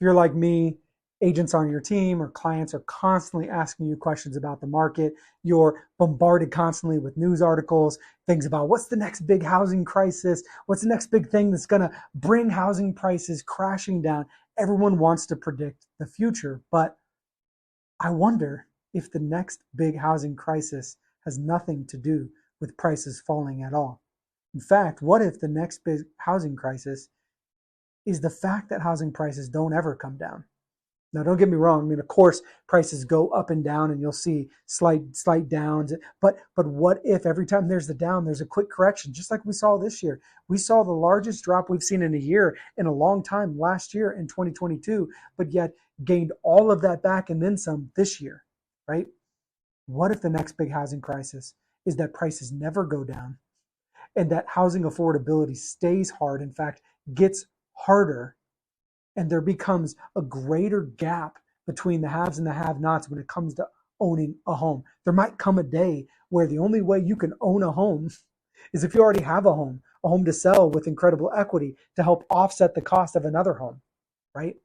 you're like me, agents on your team or clients are constantly asking you questions about the market. You're bombarded constantly with news articles, things about what's the next big housing crisis? What's the next big thing that's going to bring housing prices crashing down? Everyone wants to predict the future, but I wonder if the next big housing crisis has nothing to do with prices falling at all. In fact, what if the next big housing crisis is the fact that housing prices don't ever come down? Now, don't get me wrong. I mean, of course, prices go up and down, and you'll see slight downs. But what if every time there's the down, there's a quick correction, just like we saw this year? We saw the largest drop we've seen in a year in a long time last year in 2022, but yet gained all of that back and then some this year, right? What if the next big housing crisis is that prices never go down and that housing affordability stays hard, in fact, gets harder, and there becomes a greater gap between the haves and the have-nots when it comes to owning a home? There might come a day where the only way you can own a home is if you already have a home to sell with incredible equity to help offset the cost of another home, right?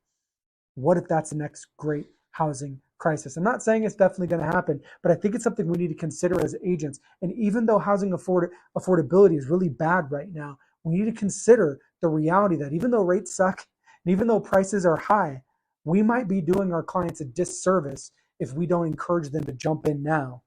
What if that's the next great housing crisis? I'm not saying it's definitely going to happen, but I think it's something we need to consider as agents. And even though housing affordability is really bad right now, we need to consider the reality that even though rates suck, and even though prices are high, we might be doing our clients a disservice if we don't encourage them to jump in now,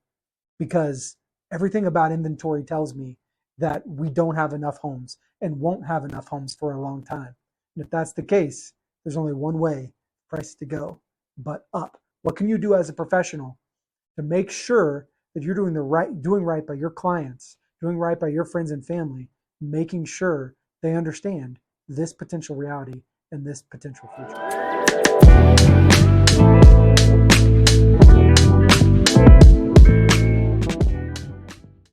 because everything about inventory tells me that we don't have enough homes and won't have enough homes for a long time. And if that's the case, there's only one way for prices to go, but up. What can you do as a professional to make sure that you're doing right by your clients, doing right by your friends and family, making sure they understand this potential reality and this potential future?